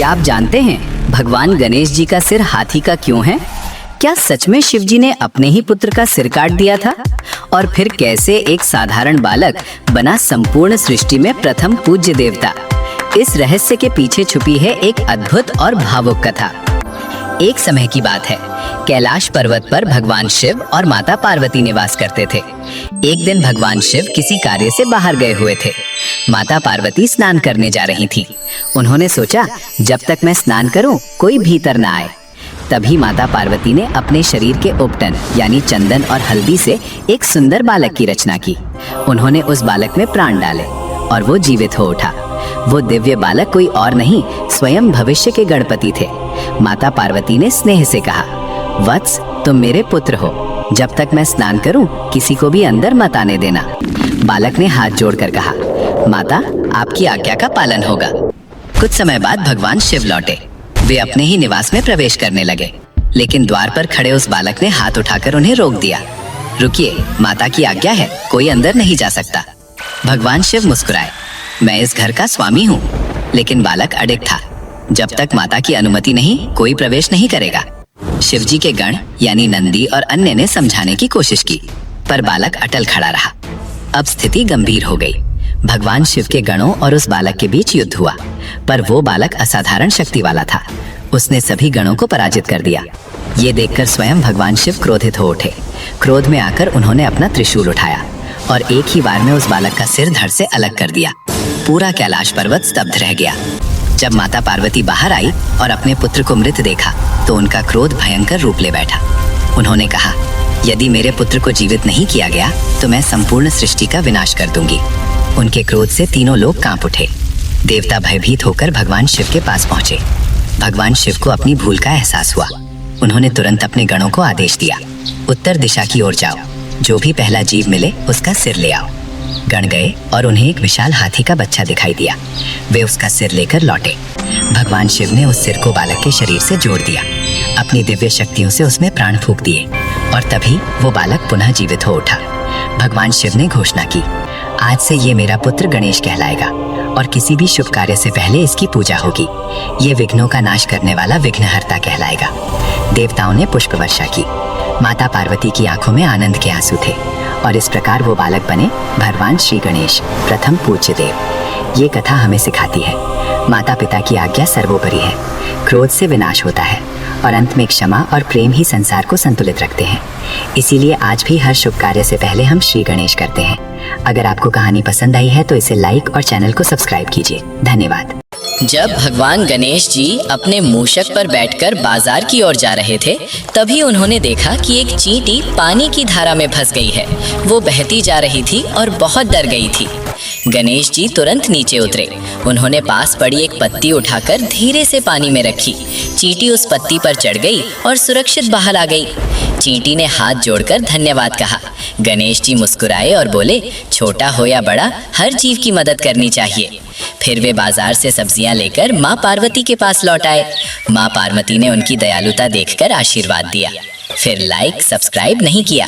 क्या आप जानते हैं भगवान गणेश जी का सिर हाथी का क्यों है? क्या सच में शिव जी ने अपने ही पुत्र का सिर काट दिया था? और फिर कैसे एक साधारण बालक बना संपूर्ण सृष्टि में प्रथम पूज्य देवता? इस रहस्य के पीछे छुपी है एक अद्भुत और भावुक कथा। एक समय की बात है, कैलाश पर्वत पर भगवान शिव और माता पार्वती निवास करते थे। एक दिन भगवान शिव किसी कार्य से बाहर गए हुए थे। माता पार्वती स्नान करने जा रही थी। उन्होंने सोचा, जब तक मैं स्नान करूं, कोई भीतर ना आए। तभी माता पार्वती ने अपने शरीर के उपटन यानी चंदन और हल्दी से एक सुंदर बालक की रचना की। उन्होंने उस बालक में प्राण डाले और वो जीवित हो उठा। वो दिव्य बालक कोई और नहीं, स्वयं भविष्य के गणपति थे। माता पार्वती ने स्नेह से कहा, वत्स, तुम मेरे पुत्र हो। जब तक मैं स्नान करूं, किसी को भी अंदर मत आने देना। बालक ने हाथ जोड़कर कहा, माता, आपकी आज्ञा का पालन होगा। कुछ समय बाद भगवान शिव लौटे। वे अपने ही निवास में प्रवेश करने लगे, लेकिन द्वार पर खड़े उस बालक ने हाथ उठाकर उन्हें रोक दिया। रुकिए, माता की आज्ञा है, कोई अंदर नहीं जा सकता। भगवान शिव मुस्कुराए, मैं इस घर का स्वामी हूँ। लेकिन बालक अडिग था, जब तक माता की अनुमति नहीं, कोई प्रवेश नहीं करेगा। शिवजी के गण यानी नंदी और अन्य ने समझाने की कोशिश की, पर बालक अटल खड़ा रहा। अब स्थिति गंभीर हो गई। भगवान शिव के गणों और उस बालक के बीच युद्ध हुआ, पर वो बालक असाधारण शक्ति वाला था। उसने सभी गणों को पराजित कर दिया। ये देखकर स्वयं भगवान शिव क्रोधित हो उठे। क्रोध में आकर उन्होंने अपना त्रिशूल उठाया और एक ही बार में उस बालक का सिर धड़ से अलग कर दिया। पूरा कैलाश पर्वत स्तब्ध रह गया। जब माता पार्वती बाहर आई और अपने पुत्र को मृत देखा, तो उनका क्रोध भयंकर रूप ले बैठा। उन्होंने कहा, यदि मेरे पुत्र को जीवित नहीं किया गया, तो मैं संपूर्ण सृष्टि का विनाश कर दूंगी। उनके क्रोध से तीनों लोग कांप उठे। देवता भयभीत होकर भगवान शिव के पास पहुंचे। भगवान शिव को अपनी भूल का एहसास हुआ। उन्होंने तुरंत अपने गणों को आदेश दिया, उत्तर दिशा की ओर जाओ, जो भी पहला जीव मिले उसका सिर ले आओ। गण गए और उन्हें एक विशाल हाथी का बच्चा दिखाई दिया। वे उसका सिर लेकर लौटे। भगवान शिव ने उस सिर को बालक के शरीर से जोड़ दिया। अपनी दिव्य शक्तियों से उसमें प्राण फूंक दिए और तभी वो बालक पुनः जीवित हो उठा। भगवान शिव ने घोषणा की, आज से ये मेरा पुत्र गणेश कहलाएगा और किसी भी शुभ कार्य से पहले इसकी पूजा होगी। ये विघ्नों का नाश करने वाला विघ्नहर्ता कहलाएगा। देवताओं ने पुष्प वर्षा की। माता पार्वती की आंखों में आनंद के आंसू थे और इस प्रकार वो बालक बने भगवान श्री गणेश, प्रथम पूज्य देव। ये कथा हमें सिखाती है, माता पिता की आज्ञा सर्वोपरि है। क्रोध से विनाश होता है और अंत में क्षमा और प्रेम ही संसार को संतुलित रखते हैं। इसीलिए आज भी हर शुभ कार्य से पहले हम श्री गणेश करते हैं। अगर आपको कहानी पसंद आई है तो इसे लाइक और चैनल को सब्सक्राइब कीजिए। धन्यवाद। जब भगवान गणेश जी अपने मूषक पर बैठकर बाजार की ओर जा रहे थे, तभी उन्होंने देखा कि एक चींटी पानी की धारा में फंस गई है। वो बहती जा रही थी और बहुत डर गई थी। गणेश जी तुरंत नीचे उतरे। उन्होंने पास पड़ी एक पत्ती उठाकर धीरे से पानी में रखी। चींटी उस पत्ती पर चढ़ गई और सुरक्षित बाहर आ गई। चींटी ने हाथ जोड़कर धन्यवाद कहा। गणेश जी मुस्कुराए और बोले, छोटा हो या बड़ा, हर जीव की मदद करनी चाहिए। फिर वे बाजार से सब्जियां लेकर माँ पार्वती के पास लौट आए। माँ पार्वती ने उनकी दयालुता देखकर आशीर्वाद दिया। फिर लाइक सब्सक्राइब नहीं किया।